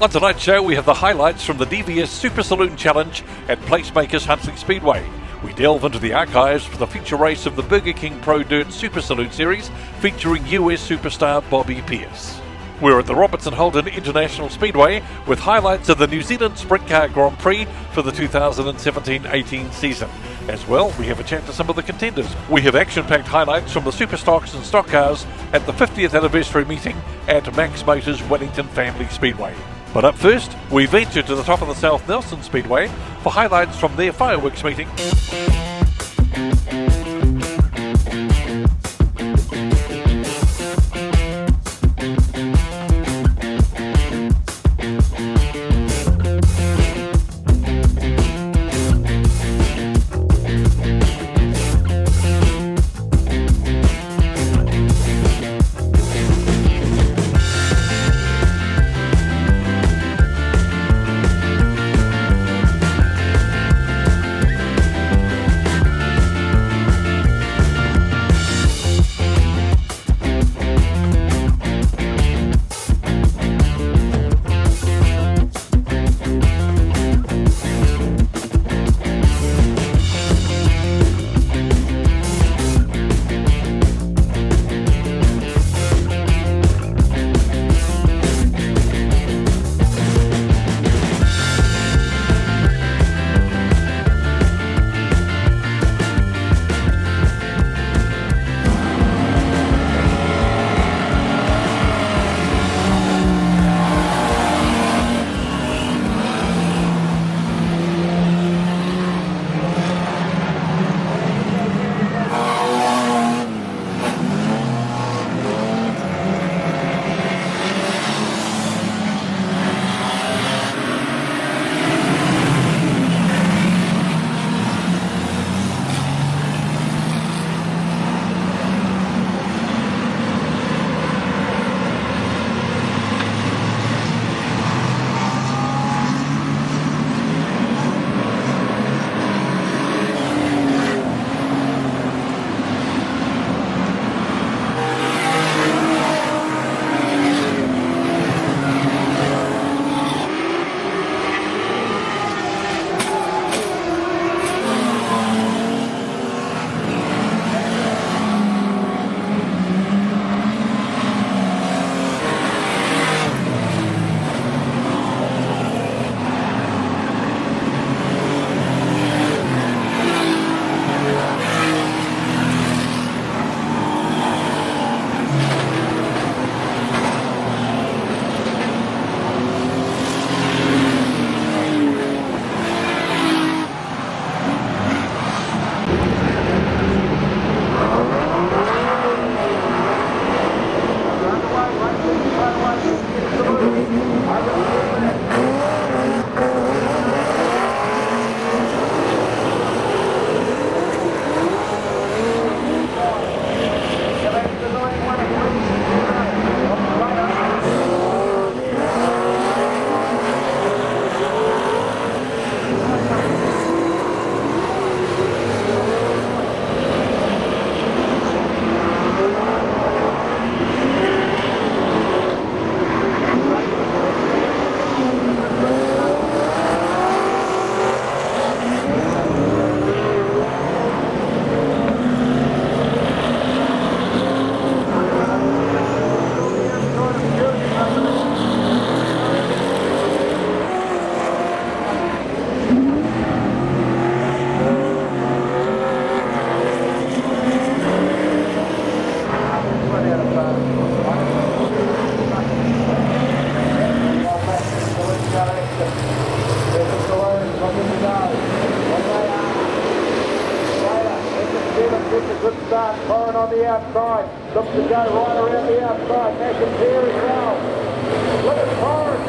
On tonight's show, we have the highlights from the DVS Super Saloon Challenge at Placemakers Huntly Speedway. We delve into the archives for the feature race of the Burger King Pro Dirt Super Saloon Series featuring US superstar Bobby Pierce. We're at the Robertson Holden International Speedway with highlights of the New Zealand Sprint Car Grand Prix for the 2017-18 season. As well, we have a chat to some of the contenders. We have action-packed highlights from the Super Stocks and Stock Cars at the 50th anniversary meeting at Max Motors Wellington Family Speedway. But up first, we venture to the top of the South Nelson Speedway for highlights from their fireworks meeting. On the outside, looks to go right around the outside. McIntyre as well. Look at Forrest.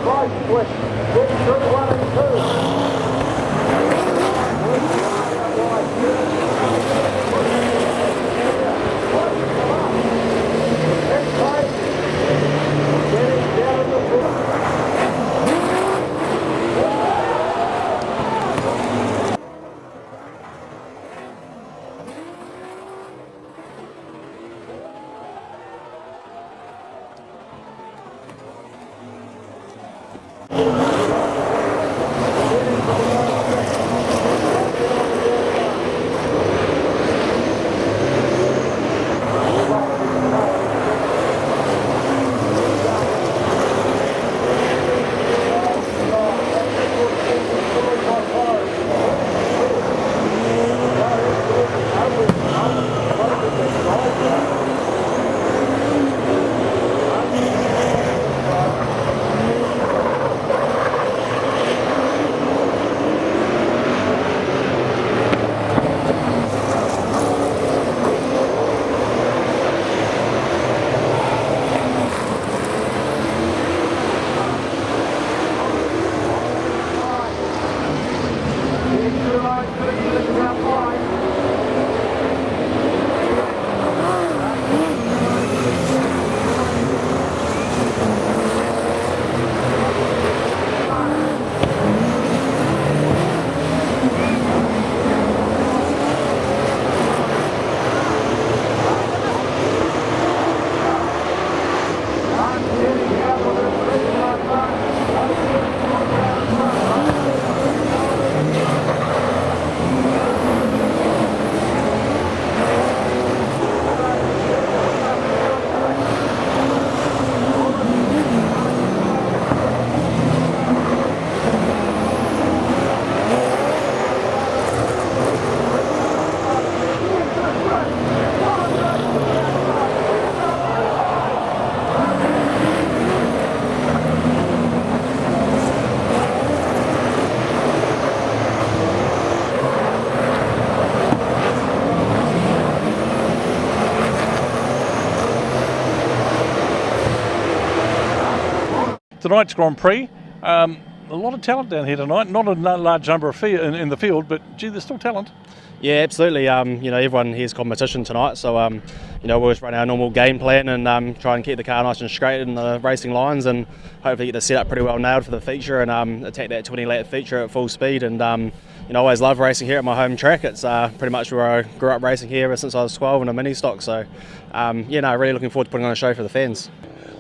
Right switch. Switch through 1 and 2. Tonight's Grand Prix, a lot of talent down here tonight. Not a large number of in the field, but gee, there's still talent. Yeah, absolutely. Everyone here's competition tonight, so we'll just run our normal game plan and try and keep the car nice and straight in the racing lines, and hopefully get the setup pretty well nailed for the feature and attack that 20-lap feature at full speed. And I always love racing here at my home track. It's pretty much where I grew up racing here ever since I was 12 in a mini stock. So really looking forward to putting on a show for the fans.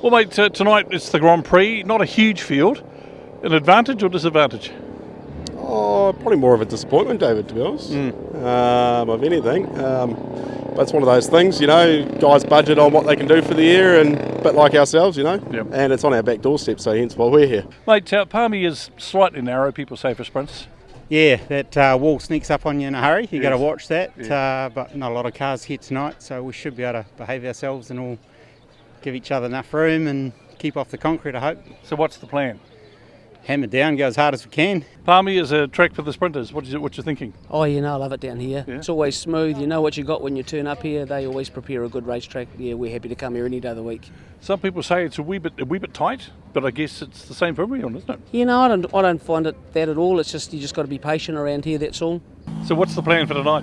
Well, mate, tonight it's the Grand Prix. Not a huge field. An advantage or disadvantage? Oh, probably more of a disappointment, David, to be honest, of anything. But it's one of those things, guys budget on what they can do for the year, and a bit like ourselves, Yep. and it's on our back doorstep, so hence why we're here. Mate, Palmy is slightly narrow, people say, for sprints. Yeah, that wall sneaks up on you in a hurry. You got to Yes. watch that. Yeah. But not a lot of cars here tonight, so we should be able to behave ourselves and all give each other enough room and keep off the concrete, I hope. So what's the plan? Hammer down, go as hard as we can. Palmy is a track for the sprinters. What you thinking? Oh, I love it down here. Yeah. It's always smooth. You know what you got when you turn up here. They always prepare a good racetrack. Yeah, we're happy to come here any day of the week. Some people say it's a wee bit tight, but I guess it's the same for everyone, isn't it? I don't find it that at all. It's just you just got to be patient around here. That's all. So what's the plan for tonight?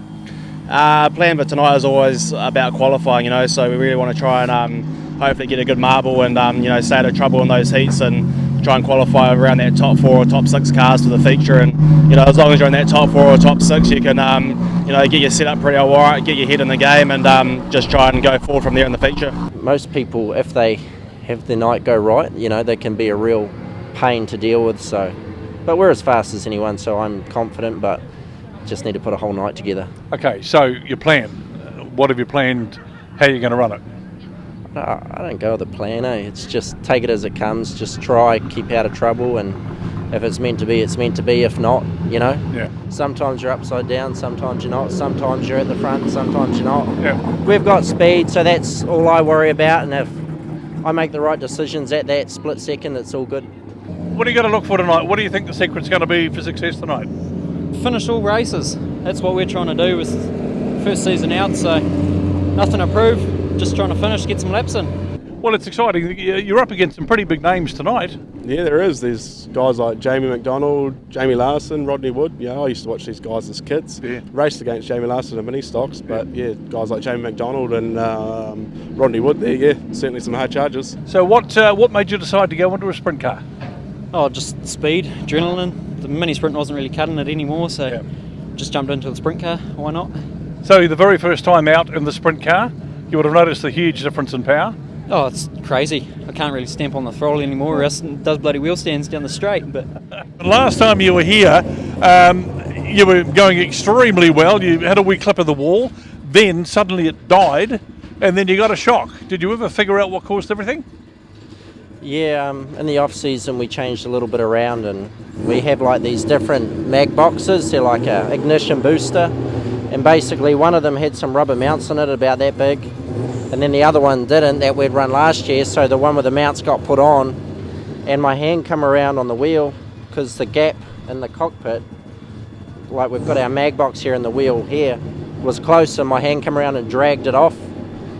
Plan for tonight is always about qualifying, so we really want to try and hopefully get a good marble and stay out of trouble in those heats and try and qualify around that top 4 or top 6 cars for the feature. And as long as you're in that top 4 or top 6, you can get your setup pretty alright, get your head in the game, and just try and go forward from there in the feature. Most people, if they have the night go right, they can be a real pain to deal with. But we're as fast as anyone, so I'm confident, but just need to put a whole night together. Okay, so your plan. What have you planned? How are you going to run it? No, I don't go with a plan, It's just take it as it comes, just try, keep out of trouble, and if it's meant to be, it's meant to be. If not, Yeah. Sometimes you're upside down, sometimes you're not, sometimes you're at the front, sometimes you're not. Yeah. We've got speed, so that's all I worry about, and if I make the right decisions at that split second, it's all good. What are you going to look for tonight? What do you think the secret's going to be for success tonight? Finish all races. That's what we're trying to do with first season out, so nothing to prove, just trying to finish, get some laps in. Well, it's exciting. You're up against some pretty big names tonight. Yeah, there is. There's guys like Jamie McDonald, Jamie Larson, Rodney Wood. I used to watch these guys as kids. Yeah. Raced against Jamie Larson in mini stocks, but guys like Jamie McDonald and Rodney Wood there, certainly some hard charges. So what made you decide to go into a sprint car? Oh, just speed, adrenaline. The mini sprint wasn't really cutting it anymore, so just jumped into the sprint car. Why not? So the very first time out in the sprint car, you would have noticed the huge difference in power. Oh, it's crazy. I can't really stamp on the throttle anymore. It does bloody wheel stands down the straight. But Last time you were here, you were going extremely well. You had a wee clip of the wall, then suddenly it died, and then you got a shock. Did you ever figure out what caused everything? Yeah, in the off season we changed a little bit around, and we have like these different mag boxes. They're like a ignition booster, and basically one of them had some rubber mounts on it about that big, and then the other one didn't, that we'd run last year. So the one with the mounts got put on, and my hand come around on the wheel because the gap in the cockpit, like we've got our mag box here in the wheel here, was close, and my hand come around and dragged it off.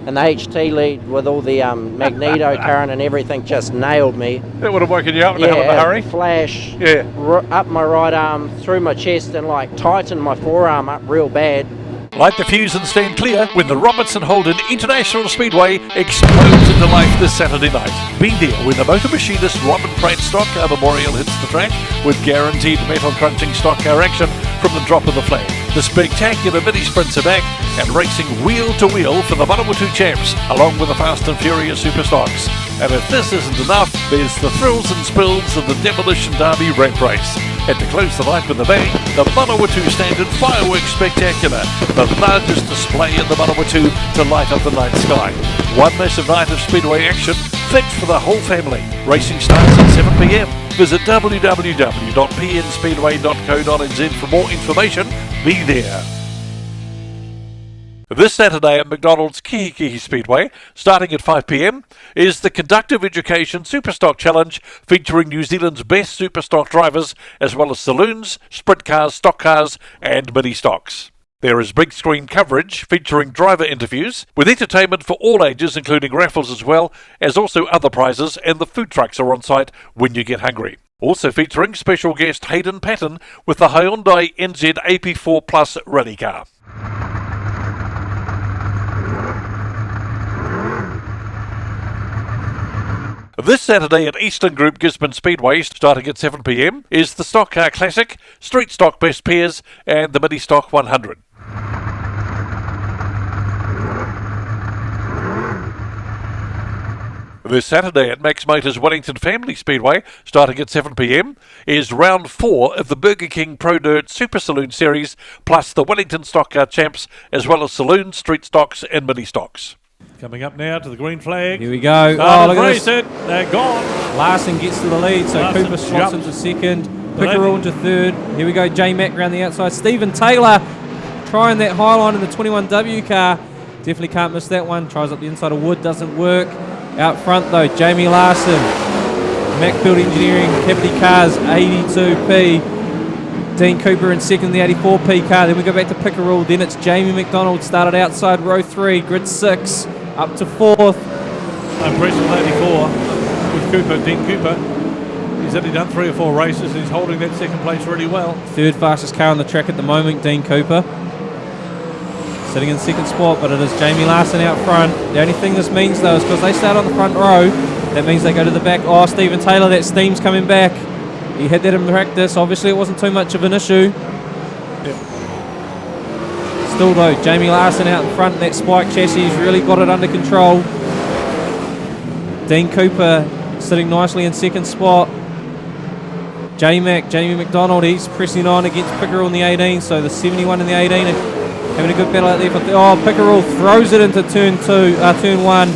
And the HT lead with all the magneto current and everything just nailed me. That would have woken you up in a hell of a hurry. Flash Yeah. up my right arm, through my chest, and like tightened my forearm up real bad. Light the fuse and stand clear when the Robertson Holden International Speedway explodes into life this Saturday night. Be there when the motor machinist Robin Pratt Stock Car Memorial hits the track with guaranteed metal crunching stock car action from the drop of the flag. The spectacular mini sprints are back and racing wheel to wheel for the Manawatu champs, along with the fast and furious super stocks. And if this isn't enough, there's the thrills and spills of the Demolition Derby ramp race. And to close the night with a bang, the Manawatu Standard Fireworks Spectacular, the largest display in the Manawatu to light up the night sky. One massive night of Speedway action, fit for the whole family. Racing starts at 7 p.m. Visit www.pnspeedway.co.nz for more information. Be there. This Saturday at McDonald's Kihikihi Speedway, starting at 5 p.m, is the Conductive Education Superstock Challenge, featuring New Zealand's best superstock drivers, as well as saloons, sprint cars, stock cars, and mini stocks. There is big screen coverage featuring driver interviews, with entertainment for all ages, including raffles as well, as also other prizes, and the food trucks are on site when you get hungry. Also featuring special guest Hayden Patton with the Hyundai NZ AP4 Plus rally car. This Saturday at Eastern Group Gisborne Speedway, starting at 7 p.m, is the Stock Car Classic, Street Stock Best Pairs, and the Mini Stock 100. This Saturday at Max Motors Wellington Family Speedway, starting at 7 p.m, is round 4 of the Burger King Pro Dirt Super Saloon Series, plus the Wellington Stock Car Champs, as well as saloons, street stocks, and mini stocks. Coming up now to the green flag. Here we go. Look at this. They're gone. Larson gets to the lead, so Larson Cooper slots jumps. into second. Pickerel into third. Here we go. J-Mac around the outside. Stephen Taylor trying that high line in the 21W car. Definitely can't miss that one. Tries up the inside of Wood. Doesn't work. Out front though, Jamie Larson. Macfield Engineering, Kipney Cars, 82P. Dean Cooper in second, the 84P car. Then we go back to Pickerel. Then it's Jamie McDonald. Started outside row 3, grid 6. Up to 4th. Impressive 84 with Cooper, Dean Cooper. He's only done 3 or 4 races. He's holding that second place really well. Third fastest car on the track at the moment, Dean Cooper. Sitting in second spot, but it is Jamie Larson out front. The only thing this means though is because they start on the front row, that means they go to the back. Oh, Stephen Taylor, that steam's coming back. He had that in practice. Obviously it wasn't too much of an issue. Yep. Still though, Jamie Larson out in front. That spike chassis has really got it under control. Dean Cooper sitting nicely in second spot. Jamie McDonald, he's pressing on against Pickerel in the 18, so the 71 in the 18 and having a good battle out there. Pickerel throws it into turn 1.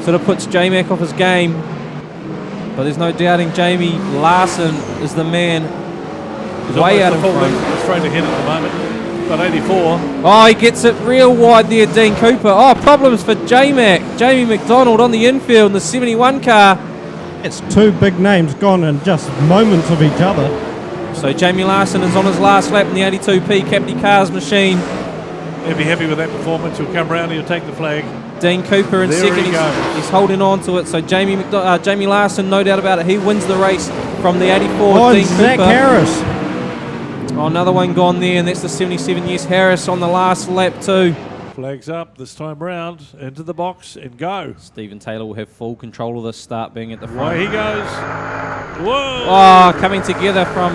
Sort of puts J-Mac off his game. But there's no doubting Jamie Larson is the man. He's way out in full front. length, straight ahead at the moment. But 84. Oh, he gets it real wide there, Dean Cooper. Oh, problems for J-Mac. Jamie McDonald on the infield in the 71 car. It's 2 big names gone in just moments of each other. So Jamie Larson is on his last lap in the 82P Capney Cars machine. He'll be happy with that performance. He'll come round, he'll take the flag. Dean Cooper in There second, he goes. he's holding on to it. So Jamie Larson, no doubt about it, he wins the race from the 84. Oh, Dean Zach Cooper. Harris. Oh, another one gone there, and that's the 77. Yes, Harris on the last lap too. Flags up this time round, into the box and go. Stephen Taylor will have full control of this start, being at the front. Away he goes. Whoa! Oh, coming together from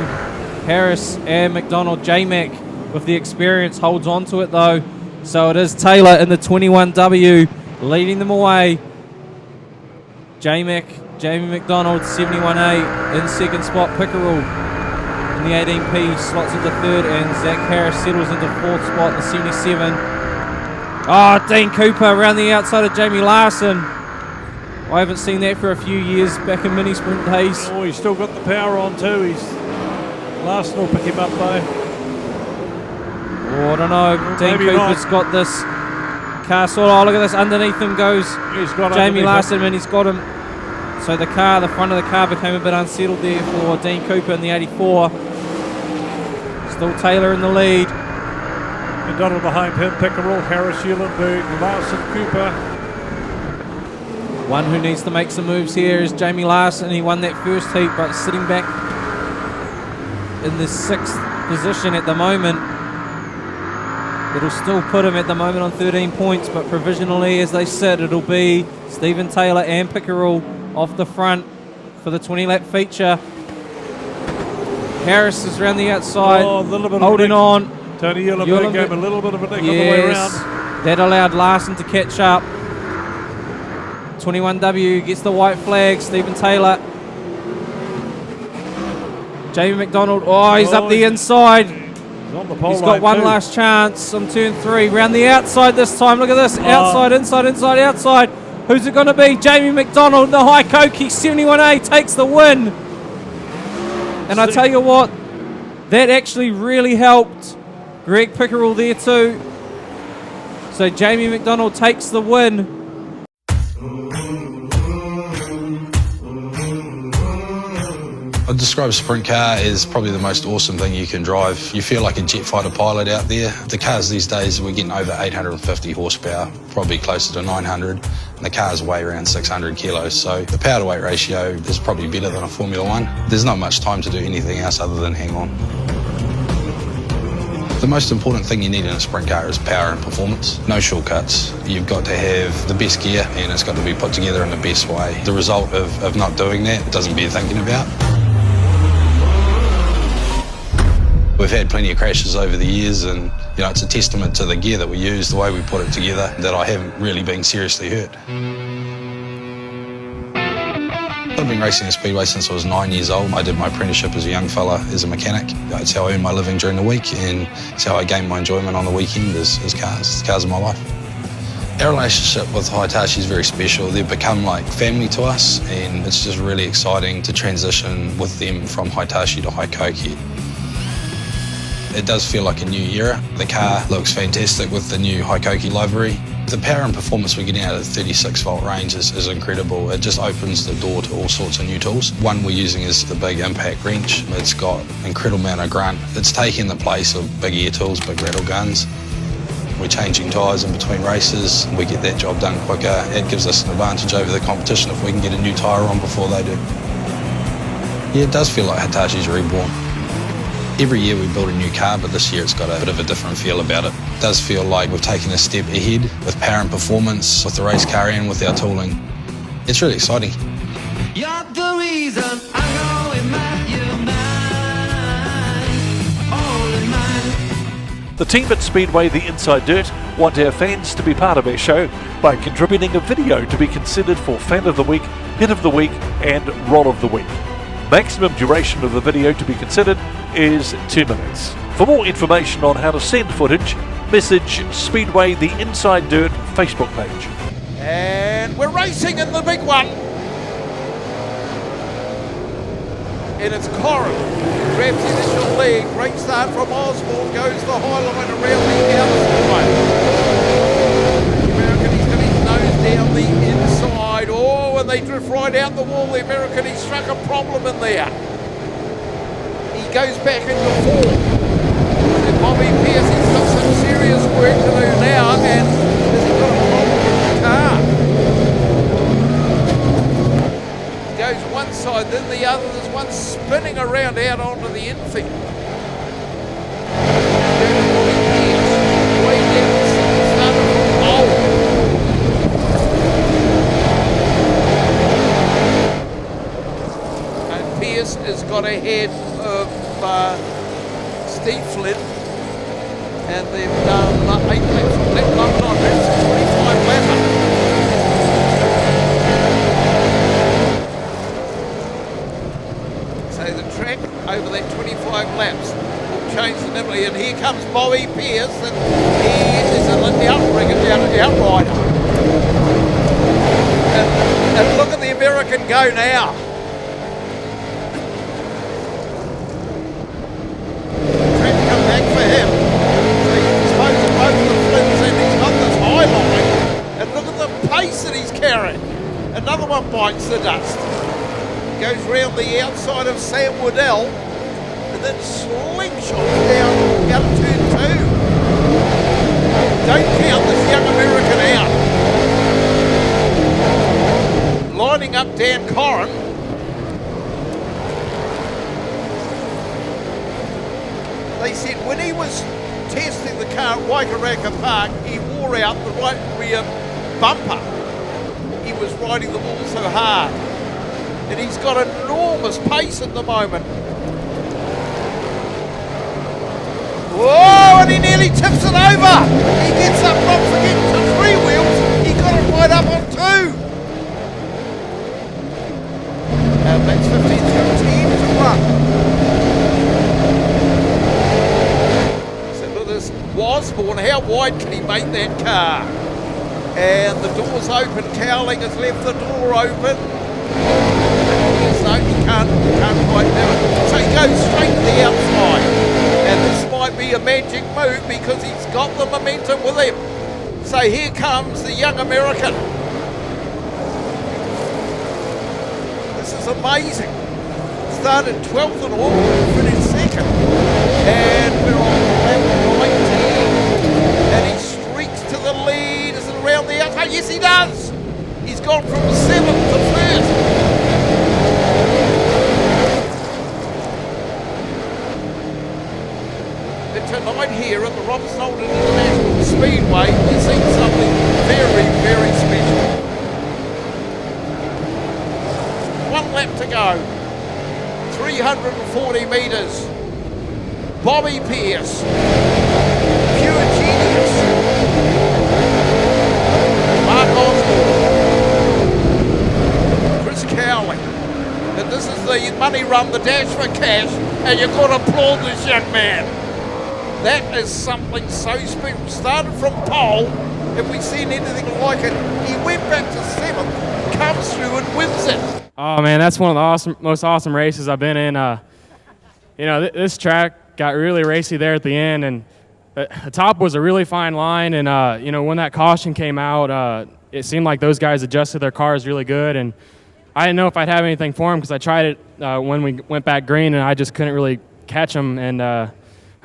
Harris and McDonald. J-Mac with the experience holds on to it though. So it is Taylor in the 21W. leading them away. Jamie McDonald, 71A in second spot. Pickerel in the 18P slots into third, and Zach Harris settles into fourth spot in the 77. Oh, Dean Cooper around the outside of Jamie Larson. I haven't seen that for a few years back in mini sprint days. Oh, he's still got the power on too. Larson will pick him up though. Oh, I don't know. Well, Dean maybe Cooper's not. got this car sort of. Oh, look at this. Underneath him goes Jamie Larson, and he's got him. So the front of the car became a bit unsettled there for Dean Cooper in the 84. Still Taylor in the lead. McDonald behind him, Pickerel, Harris, Eulenberg, Larson, Cooper. One who needs to make some moves here is Jamie Larson. He won that first heat, but sitting back in the 6th position at the moment. It'll still put him at the moment on 13 points, but provisionally as they sit, it'll be Stephen Taylor and Pickerel off the front for the 20-lap feature. Harris is around the outside, holding on. Tony Eulenberg gave him a little bit of a nick on the way around. That allowed Larson to catch up. 21W gets the white flag. Stephen Taylor. Jamie McDonald. Oh, he's up the inside. He's got one last chance on turn 3. Round the outside this time. Look at this. Outside, inside, inside, outside. Who's it going to be? Jamie McDonald, the high Koki 71A takes the win. And I tell you what, that actually really helped Greg Pickerel there too. So Jamie McDonald takes the win. I'd describe a sprint car as probably the most awesome thing you can drive. You feel like a jet fighter pilot out there. The cars these days, we're getting over 850 horsepower, probably closer to 900, and the cars weigh around 600 kilos, so the power to weight ratio is probably better than a Formula One. There's not much time to do anything else other than hang on. The most important thing you need in a sprint car is power and performance. No shortcuts. You've got to have the best gear, and it's got to be put together in the best way. The result of not doing that doesn't bear thinking about. We've had plenty of crashes over the years, and it's a testament to the gear that we use, the way we put it together, that I haven't really been seriously hurt. I've been racing at Speedway since I was 9 years old. I did my apprenticeship as a young fella as a mechanic. It's how I earn my living during the week, and it's how I gain my enjoyment on the weekend is cars. The cars are my life. Our relationship with Hitachi is very special. They've become like family to us, and it's just really exciting to transition with them from Hitachi to Hikoki. It does feel like a new era. The car looks fantastic with the new Hikoki livery. The power and performance we're getting out of the 36-volt range is incredible. It just opens the door to all sorts of new tools. One we're using is the big impact wrench. It's got an incredible amount of grunt. It's taking the place of big air tools, big rattle guns. We're changing tyres in between races. We get that job done quicker. It gives us an advantage over the competition if we can get a new tyre on before they do. Yeah, it does feel like Hitachi's reborn. Every year we build a new car, but this year it's got a bit of a different feel about it. It does feel like we've taken a step ahead with power and performance, with the race car and with our tooling. It's really exciting. You're the reason I'm going mad, you're mine, all in mine. The team at Speedway, the Inside Dirt, want our fans to be part of our show by contributing a video to be considered for Fan of the Week, Hit of the Week and Roll of the Week. Maximum duration of the video to be considered is 2 minutes. For more information on how to send footage, message Speedway the Inside Dirt Facebook page. And we're racing in the big one. And it's Corin. Grabs the initial lead. Great start from Osborne. Goes the high line around the outside. The American, he's got his nose down the inside. Oh, and they drift right out the wall. The American, he struck a problem in there. He goes back into fourth. And Bobby Pierce, he's got some serious work to do now. And has he got a problem with the car? He goes one side, then the other. There's one spinning around out onto the infield. Bobby Pierce, way down the side, started from pole. And Pierce has got ahead of Steve Flynn, and they've done 8 laps from lap number 9. That's a 25 lapper. So the track over that 25 laps will change significantly. And here comes Bobby Pierce, and he is an outrider. And look at the American go now. Track come back for him. So he's disposed of both of the flips, and he's got this high line. And look at the pace that he's carrying. Another one bites the dust. Goes round the outside of Sam Waddell, and then slingshots down out of turn 2. Don't count this young American out. Lining up Dan Corrin. They said when he was testing the car at Waikaraka Park, he wore out the right rear bumper. He was riding the ball so hard. And he's got enormous pace at the moment. Whoa, and he nearly tips it over. He gets up, not forgetting to 3 wheels. He got it right up on 2. And that's 15 to 1. So look at this Wasborn, how wide can he make that car? And the door's open, Cowling has left the door open. No, he can't quite do it. So he goes straight to the outside. And this might be a magic move because he's got the momentum with him. So here comes the young American. This is amazing. Started 12th and all, finished 2nd. And we're on lap 19. And he streaks to the lead. Is it around the outside? Yes, he does. He's gone from 7th to 1st. Tonight here at the Robinson Alden International Speedway, we've seen something very, very special. 1 lap to go. 340 metres. Bobby Pierce. Pure genius. Mark Osborne. Chris Cowling. And this is the money run, the dash for cash, and you've got to applaud this young man. That is something so special. Started from pole. Have we seen anything like it? He went back to 7th, comes through and wins it. Oh man, that's one of the most awesome races I've been in. This track got really racy there at the end, and the top was a really fine line. And when that caution came out, it seemed like those guys adjusted their cars really good. And I didn't know if I'd have anything for them because I tried it when we went back green, and I just couldn't really catch them. And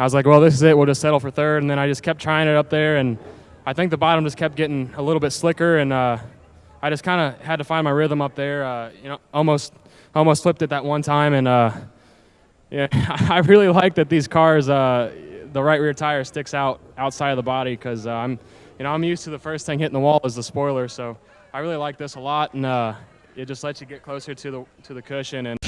I was like, well, this is it. We'll just settle for 3rd. And then I just kept trying it up there, and I think the bottom just kept getting a little bit slicker, and I just kind of had to find my rhythm up there. Almost flipped it that one time, and I really like that these cars, the right rear tire sticks out outside of the body because I'm used to the first thing hitting the wall is the spoiler. So I really like this a lot, and it just lets you get closer to the cushion. And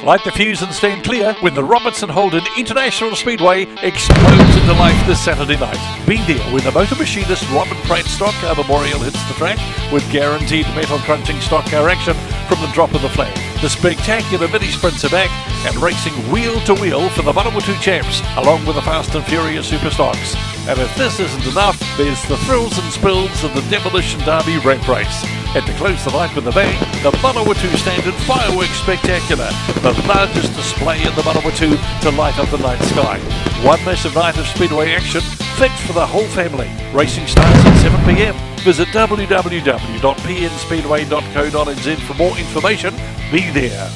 Light the fuse and stand clear when the Robertson Holden International Speedway explodes into life this Saturday night. Be there when the motor machinist Robin Pratt Stock Car Memorial hits the track with guaranteed metal crunching stock car action from the drop of the flag. The spectacular mini sprints are back and racing wheel to wheel for the Manawatu champs, along with the fast and furious super stocks. And if this isn't enough, there's the thrills and spills of the Demolition Derby ramp race. And to close the night with a bang, the Manawatu Standard Fireworks Spectacular, the largest display in the Manawatu to light up the night sky. One massive night of Speedway action, fit for the whole family. Racing starts at 7 p.m. Visit www.pnspeedway.co.nz for more information. Be there.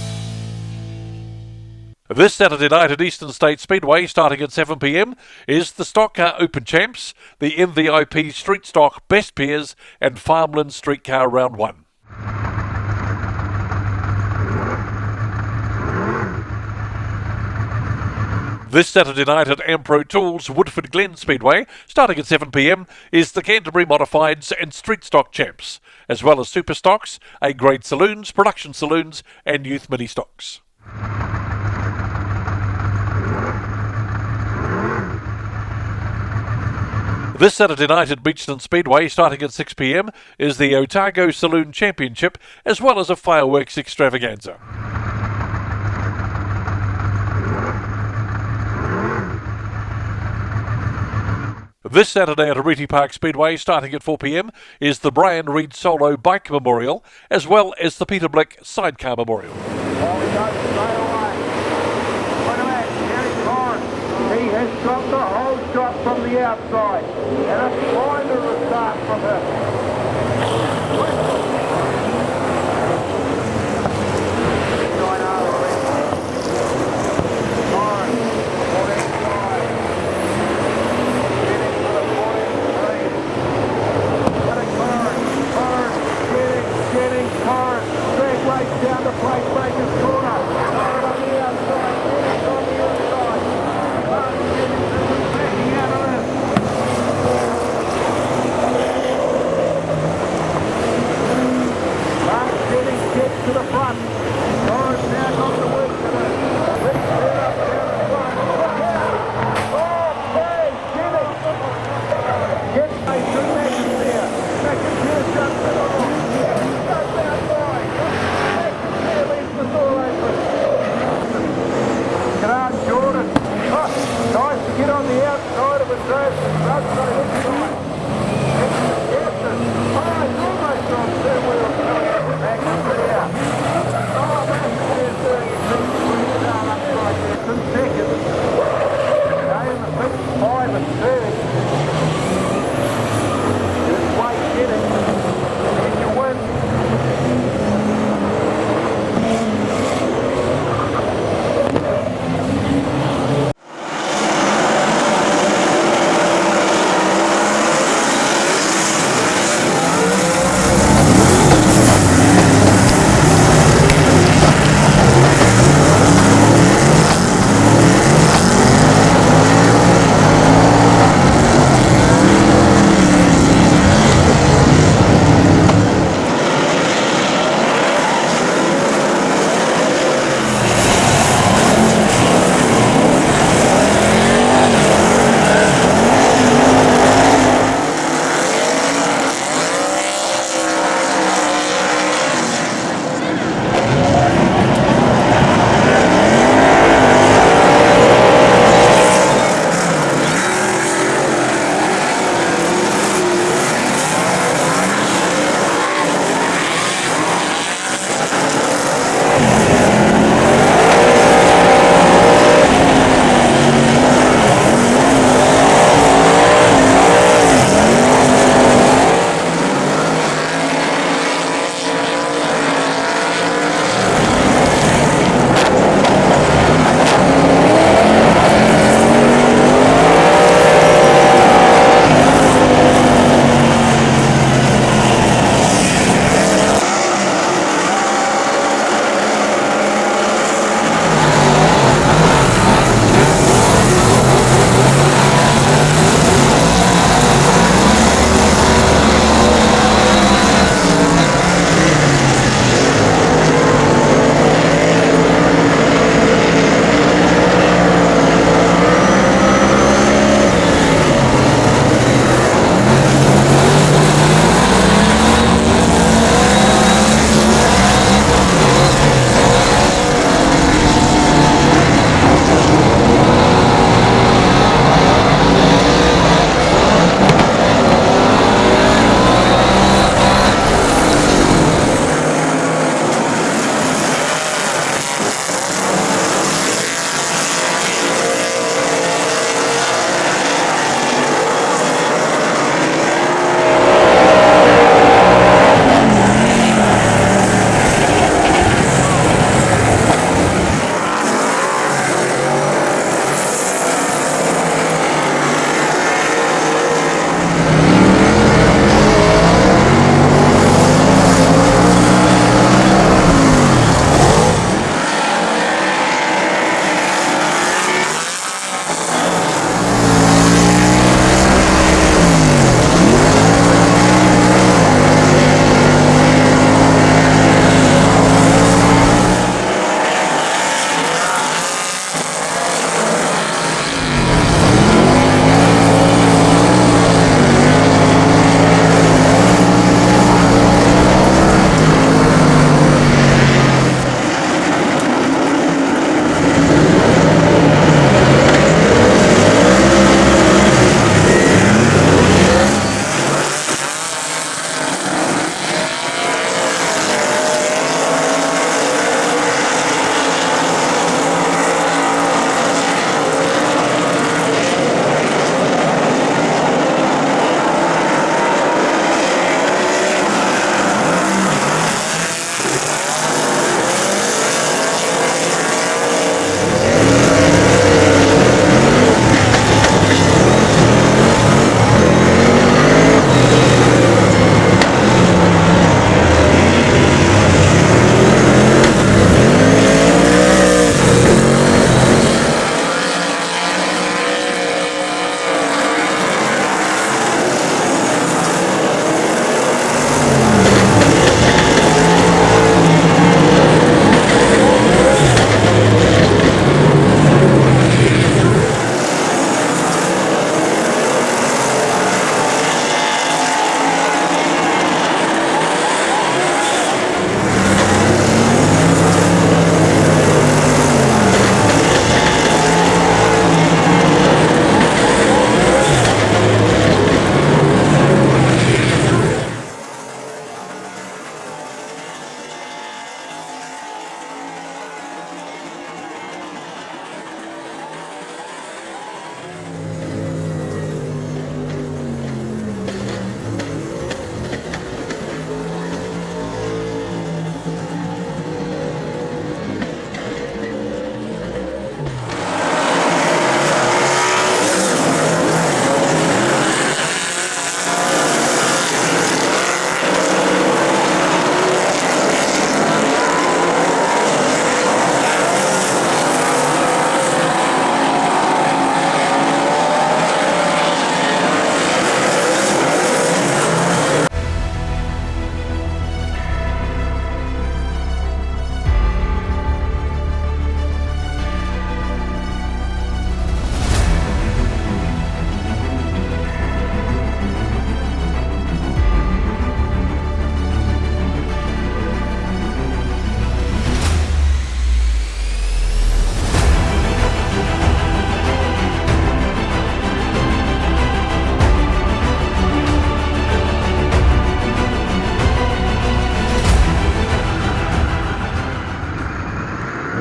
This Saturday night at Eastern State Speedway, starting at 7 p.m, is the Stock Car Open Champs, the MVP Street Stock Best Pairs, and Farmland Street Car Round 1. This Saturday night at Ampro Tools Woodford Glen Speedway, starting at 7 p.m, is the Canterbury Modifieds and Street Stock Champs, as well as Super Stocks, A-grade saloons, production saloons, and youth mini stocks. This Saturday night at Beachton Speedway, starting at 6 p.m, is the Otago Saloon Championship, as well as a fireworks extravaganza. This Saturday at Ariti Park Speedway, starting at 4 p.m, is the Brian Reid Solo Bike Memorial, as well as the Peter Blick Sidecar Memorial. He has got the whole shot from the outside, and a finder of a start from her. Down the Placemaker's corner. On the outside, on the inside. Backing out of it. Mark getting kicked to the front. Torres now got the work to do. Big clear up down the front. Look out! Oh, bang! Get a two matches there. McIntyre shuts it off. Goes outside. Gerard Jordan. Oh, nice to get on the outside of Andreas and Rudd's got it inside. Yes, oh, he's almost on two wheels. Back clear.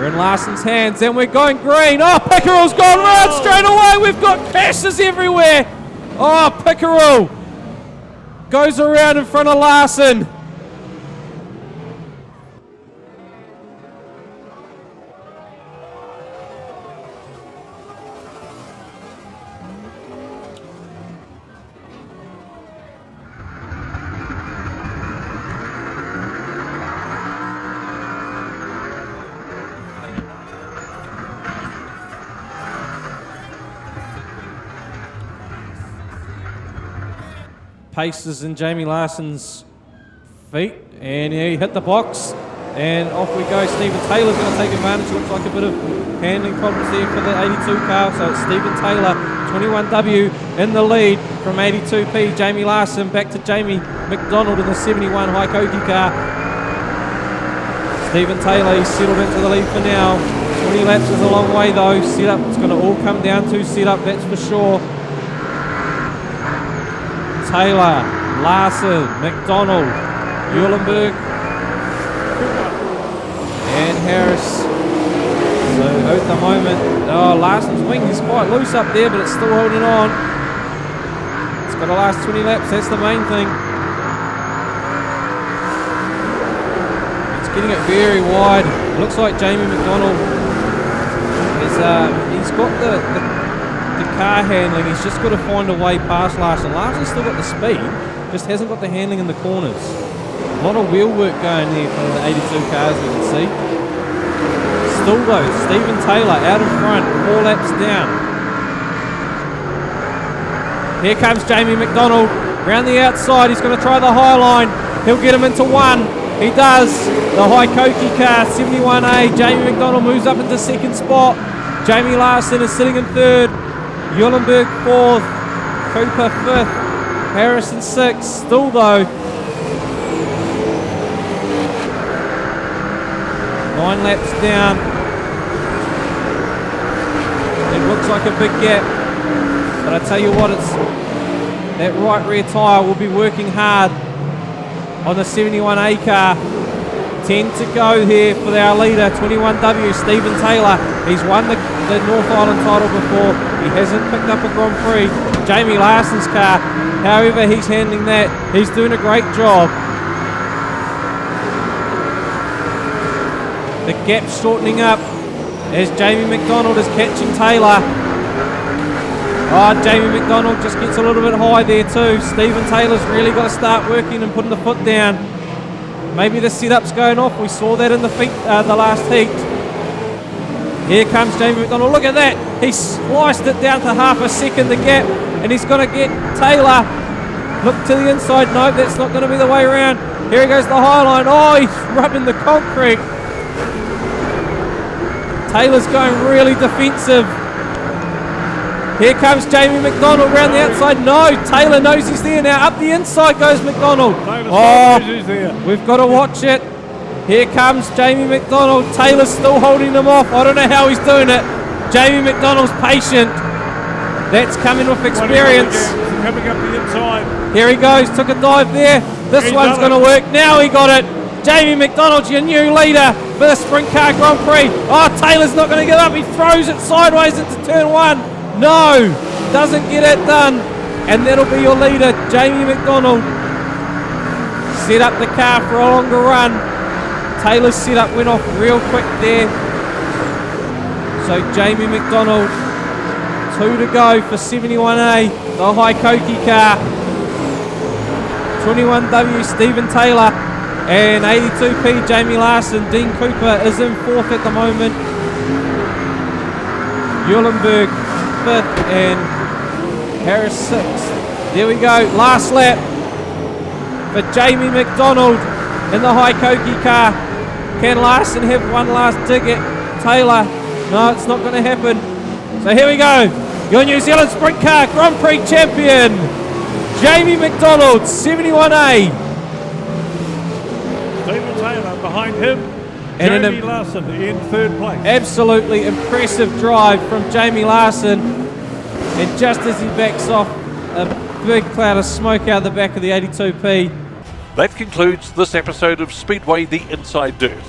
We're in Larson's hands and we're going green. Oh, Pickerel's gone round straight away. We've got crashes everywhere. Oh, Pickerel goes around in front of Larson. Paces in Jamie Larson's feet, and he hit the box, and off we go. Stephen Taylor's going to take advantage. Looks like a bit of handling problems there for the 82 car, so it's Stephen Taylor, 21W in the lead from 82P. Jamie Larson back to Jamie McDonald in the 71 Haikoki car. Stephen Taylor, he's settled into the lead for now. 20 laps is a long way though. Setup, it's going to all come down to setup, that's for sure. Taylor, Larson, McDonald, Eulenberg, and Harris. So at the moment, Larson's wing is quite loose up there, but it's still holding on. It's got to last 20 laps, that's the main thing. It's getting it very wide. It looks like Jamie McDonald is, he's got the car handling, he's just got to find a way past Larson. Larson's still got the speed, just hasn't got the handling in the corners. A lot of wheel work going there for the 82 cars, you can see. Still though, Stephen Taylor out in front, 4 laps down. Here comes Jamie McDonald, round the outside, he's going to try the high line, he'll get him into one. He does. The Haikoki car, 71A, Jamie McDonald moves up into second spot. Jamie Larson is sitting in third. Eulenberg 4th, Cooper 5th, Harrison 6th, still though. 9 laps down. It looks like a big gap, but I tell you what, it's that right rear tyre will be working hard on the 71A car. 10 to go here for our leader, 21W, Stephen Taylor. He's won the North Island title before. He hasn't picked up a Grand Prix. Jamie Larson's car, however, he's handling that. He's doing a great job. The gap's shortening up as Jamie McDonald is catching Taylor. Oh, Jamie McDonald just gets a little bit high there too. Stephen Taylor's really got to start working and putting the foot down. Maybe the setup's going off. We saw that in the last heat. Here comes Jamie McDonald. Look at that. He sliced it down to half a second, the gap, and he's going to get Taylor. Look to the inside. No, that's not going to be the way around. Here he goes, the high line. Oh, he's rubbing the concrete. Taylor's going really defensive. Here comes Jamie McDonald round the outside. No, Taylor knows he's there now. Up the inside goes McDonald. Oh, we've got to watch it. Here comes Jamie McDonald. Taylor's still holding him off. I don't know how he's doing it. Jamie McDonald's patient. That's coming with experience. Coming up the inside. Here he goes. Took a dive there. This one's going to work. Now he got it. Jamie McDonald's your new leader for the Sprint Car Grand Prix. Oh, Taylor's not going to give up. He throws it sideways into turn 1. No, doesn't get it done. And that'll be your leader, Jamie McDonald. Set up the car for a longer run. Taylor's setup went off real quick there. So Jamie McDonald, 2 to go for 71A, the Haikoki car. 21W, Stephen Taylor, and 82P, Jamie Larson. Dean Cooper is in 4th at the moment. Eulenberg 5th and Harris 6th. There we go, last lap for Jamie McDonald in the Haikoki car. Can Larson have one last dig at Taylor? No, it's not going to happen. So here we go, your New Zealand Sprint Car Grand Prix champion, Jamie McDonald, 71A. Stephen Taylor behind him. And Jamie Larson in 3rd place. Absolutely impressive drive from Jamie Larson. And just as he backs off, a big cloud of smoke out the back of the 82P. That concludes this episode of Speedway The Inside Dirt.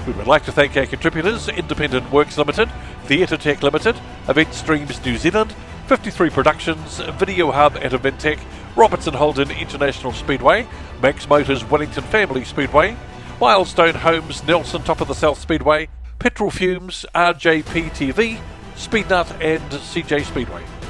We would like to thank our contributors: Independent Works Limited, Theatre Tech Limited, Event Streams New Zealand, 53 Productions, Video Hub at Event Tech, Robertson Holden International Speedway, Max Motors Wellington Family Speedway, Milestone Homes Nelson Top of the South Speedway, Petrol Fumes, RJP TV, Speednut and CJ Speedway.